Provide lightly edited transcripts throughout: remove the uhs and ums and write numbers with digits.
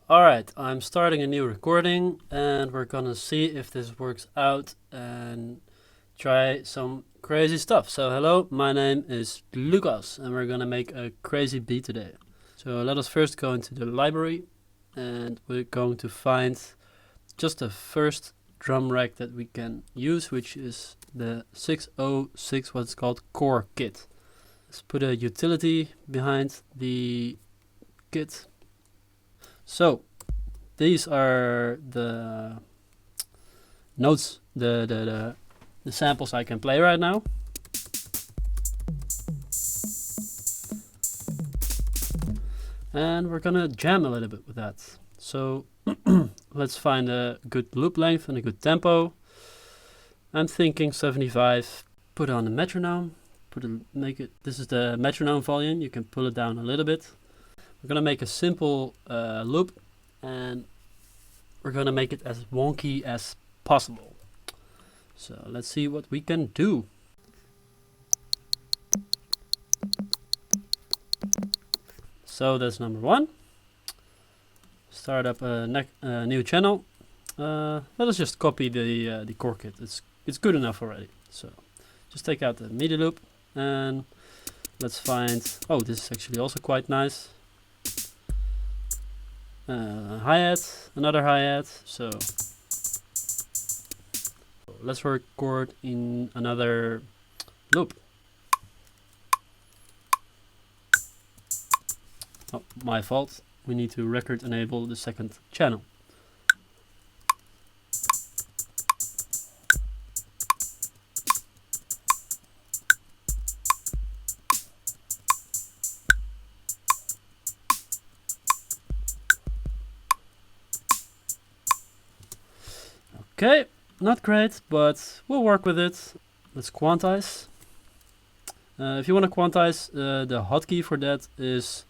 Alright, I'm starting a new recording and we're gonna see if this works out and try some crazy stuff. So hello, my name is Lucas and we're gonna make a crazy beat today. So let us first go into the library and we're going to find just the first drum rack that we can use, which is the 606, what's called core kit. Let's put a utility behind the kit. So these are the notes, the samples I can play right now. And we're gonna jam a little bit with that. So let's find a good loop length and a good tempo. I'm thinking 75. Put on the metronome. This is the metronome volume. You can pull it down a little bit. We're gonna make a simple loop and we're gonna make it as wonky as possible. So let's see what we can do. So that's number one. Start up a new channel. Let us just copy the core kit. It's good enough already. So just take out the MIDI loop and let's find. Oh, this is actually also quite nice. Hi-hat, another hi-hat. So let's record in another loop. Oh, my fault. We need to record enable the second channel. Okay, not great, but we'll work with it. Let's quantize. If you want to quantize, the hotkey for that is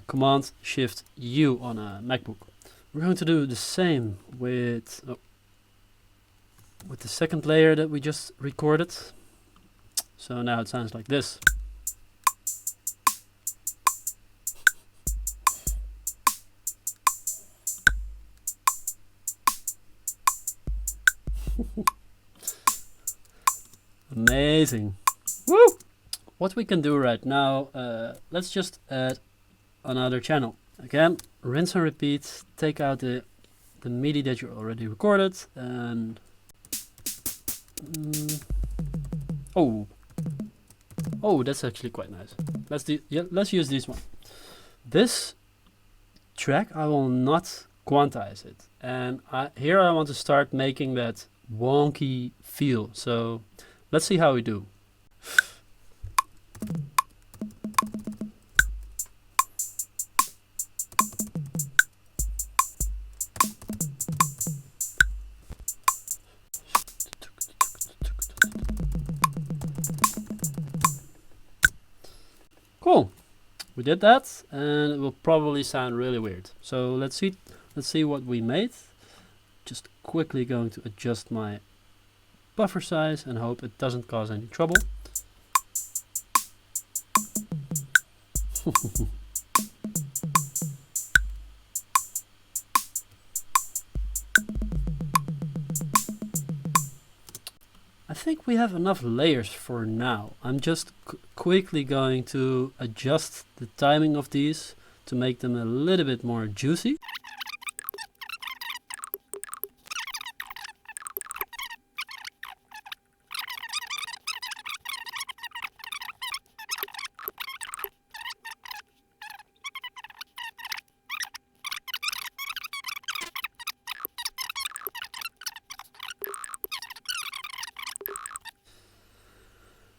Command Shift U on a MacBook. We're going to do the same with the second layer that we just recorded. So now it sounds like this. Amazing. Woo! What we can do right now, let's just add another channel. Again, rinse and repeat, take out the MIDI that you already recorded and oh, that's actually quite nice. Let's use this one. This track I will not quantize it, and here I want to start making that wonky feel. So let's see how we do. Cool. We did that and it will probably sound really weird. So let's see what we made. Just quickly going to adjust my buffer size and hope it doesn't cause any trouble. I think we have enough layers for now. I'm just quickly going to adjust the timing of these to make them a little bit more juicy.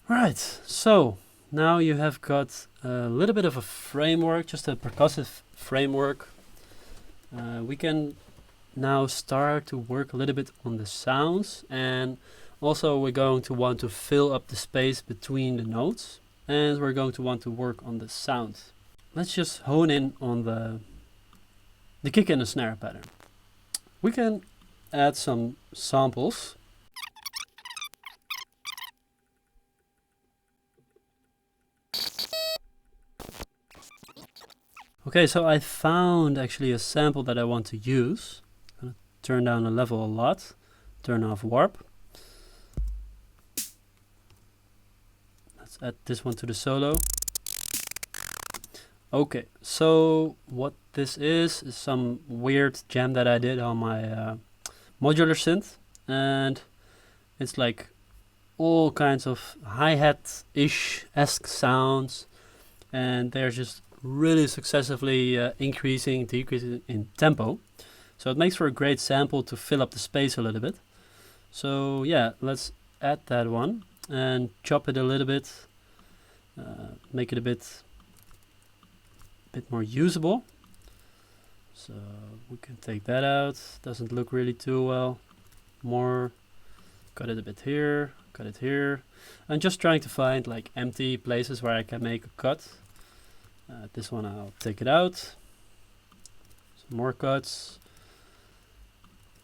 Right, so now you have got a little bit of a framework, just a percussive framework. We can now start to work a little bit on the sounds, and also we're going to want to fill up the space between the notes, and we're going to want to work on the sound. Let's just hone in on the kick and the snare pattern. We can add some samples. Okay, so I found actually a sample that I want to use. I'm gonna turn down the level a lot, turn off warp. Let's add this one to the solo. Okay, so what this is some weird jam that I did on my modular synth, and it's like all kinds of hi-hat-ish-esque sounds, and they're just really successively increasing, decreasing in tempo. So it makes for a great sample to fill up the space a little bit. So yeah, let's add that one and chop it a little bit, make it a bit more usable. So we can take that out. Doesn't look really too well. More, cut it a bit here, cut it here. I'm just trying to find like empty places where I can make a cut. This one I'll take it out. Some more cuts.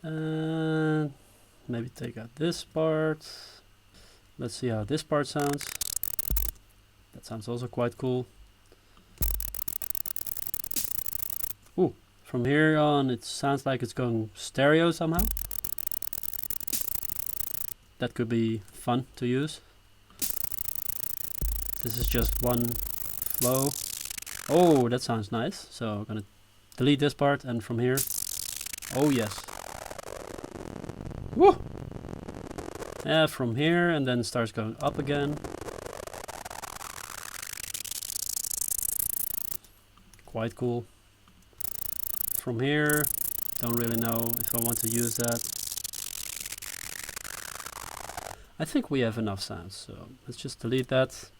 And maybe take out this part. Let's see how this part sounds. That sounds also quite cool. Ooh, from here on it sounds like it's going stereo somehow. That could be fun to use. This is just one flow. Oh, that sounds nice. So I'm gonna delete this part, and from here, oh yes. Woo! Yeah, from here, and then it starts going up again. Quite cool. From here, don't really know if I want to use that. I think we have enough sounds, so let's just delete that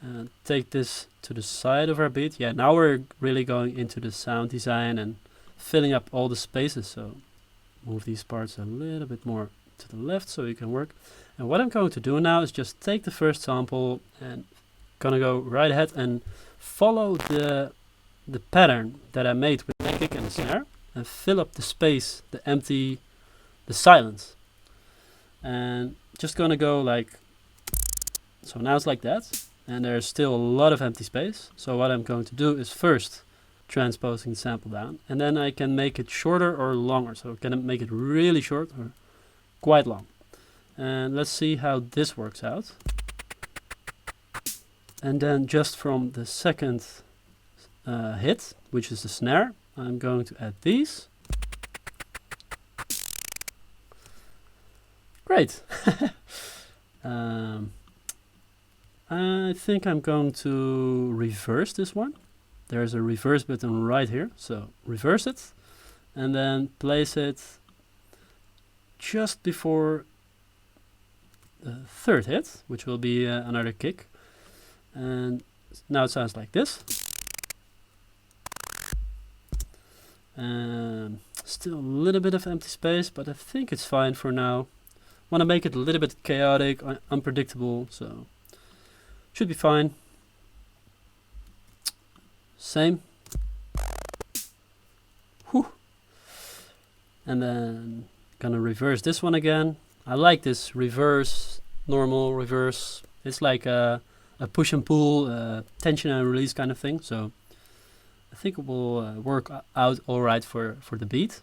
and take this to the side of our beat. Yeah, now we're really going into the sound design and filling up all the spaces. So move these parts a little bit more to the left so you can work. And what I'm going to do now is just take the first sample and gonna go right ahead and follow the pattern that I made with the kick and the snare and fill up the space, the silence. And just gonna go like, so now it's like that, and there's still a lot of empty space. So what I'm going to do is first transposing the sample down, and then I can make it shorter or longer. So can I make it really short or quite long? And let's see how this works out. And then just from the second hit, which is the snare, I'm going to add these. Great. I think I'm going to reverse this one. There's a reverse button right here, so reverse it and then place it just before the third hit, which will be another kick. And now it sounds like this. Still a little bit of empty space, but I think it's fine for now. Want to make it a little bit chaotic, unpredictable, so should be fine. Same. Whew. And then gonna reverse this one again. I like this reverse, normal reverse. It's like a push and pull, tension and release kind of thing. So I think it will work out all right for the beat.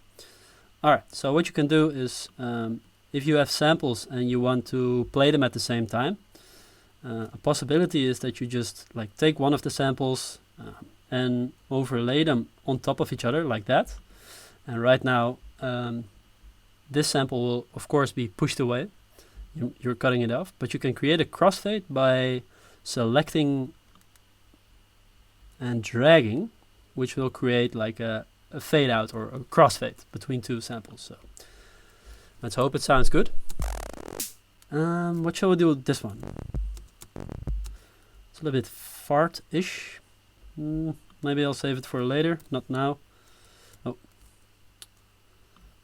All right, so what you can do is if you have samples and you want to play them at the same time, a possibility is that you just like take one of the samples and overlay them on top of each other like that. And right now, this sample will of course be pushed away. You're cutting it off, but you can create a crossfade by selecting and dragging, which will create like a fade out or a crossfade between two samples. So let's hope it sounds good. What shall we do with this one? It's a little bit fart-ish. Maybe I'll save it for later, not now. Oh,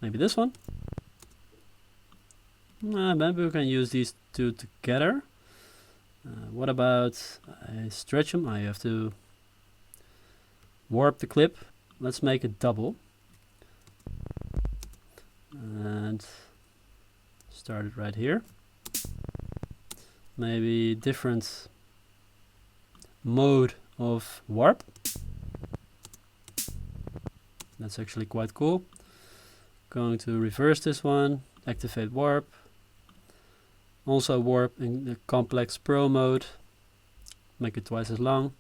maybe this one. Maybe we can use these two together. What about I stretch them? I have to warp the clip. Let's make it double. And start it right here. Maybe different mode of warp. That's actually quite cool. Going to reverse this one, activate warp. Also warp in the complex pro mode. Make it twice as long.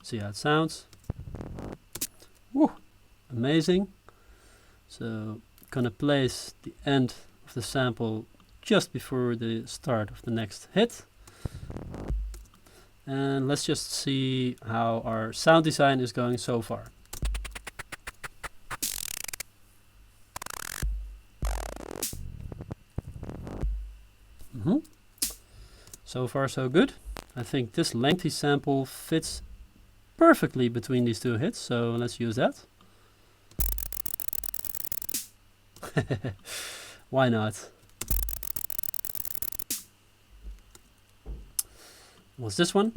See how it sounds. Woo! Amazing. So gonna place the end of the sample just before the start of the next hit. And let's just see how our sound design is going so far. So far so good. I think this lengthy sample fits perfectly between these two hits, so let's use that. Why not? What's this one?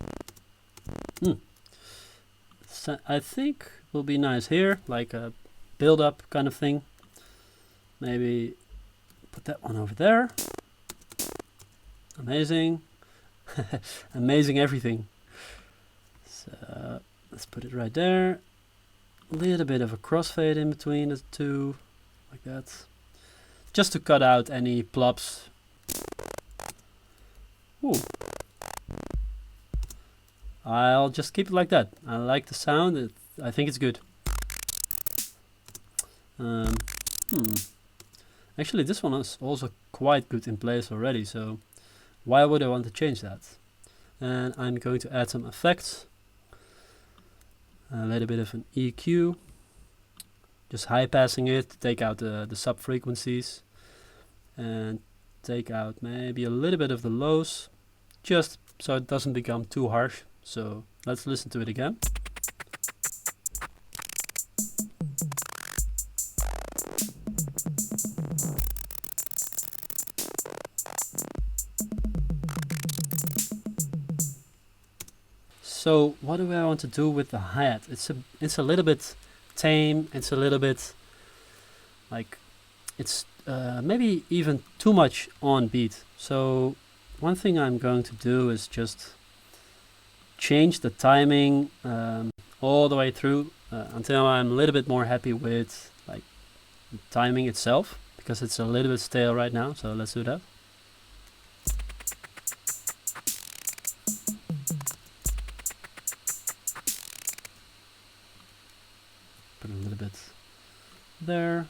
So I think will be nice here, like a build-up kind of thing. Maybe put that one over there. Amazing. Amazing everything. So let's put it right there. A little bit of a crossfade in between the two, like that. Just to cut out any plops. Ooh. I'll just keep it like that. I like the sound. I think it's good. Actually, this one is also quite good in place already, so why would I want to change that? And I'm going to add some effects. A little bit of an EQ. Just high passing it to take out the sub frequencies. And take out maybe a little bit of the lows. Just so it doesn't become too harsh. So let's listen to it again. So what do I want to do with the hi-hat? It's a little bit tame. It's a little bit like it's maybe even too much on beat. So one thing I'm going to do is just change the timing all the way through until I'm a little bit more happy with like the timing itself, because it's a little bit stale right now. So let's do that. Put a little bit there.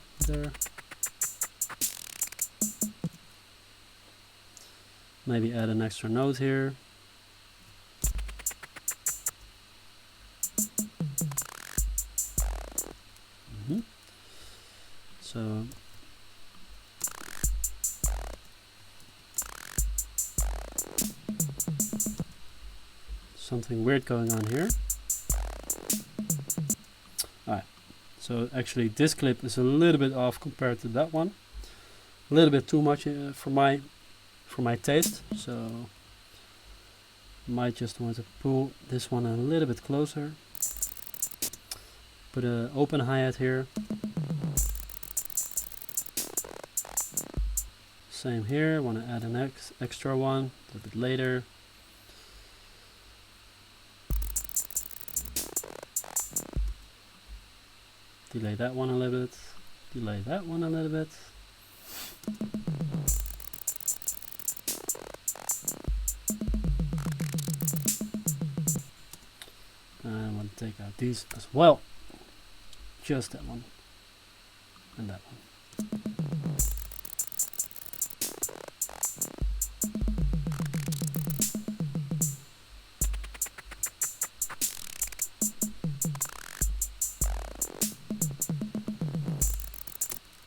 Maybe add an extra note here. So something weird going on here. Alright, so actually this clip is a little bit off compared to that one. A little bit too much for my taste, so might just want to pull this one a little bit closer. Put an open hi-hat here. Same here, want to add an extra one a little bit later. Delay that one a little bit. Delay that one a little bit. And I want to take out these as well. Just that one and that one.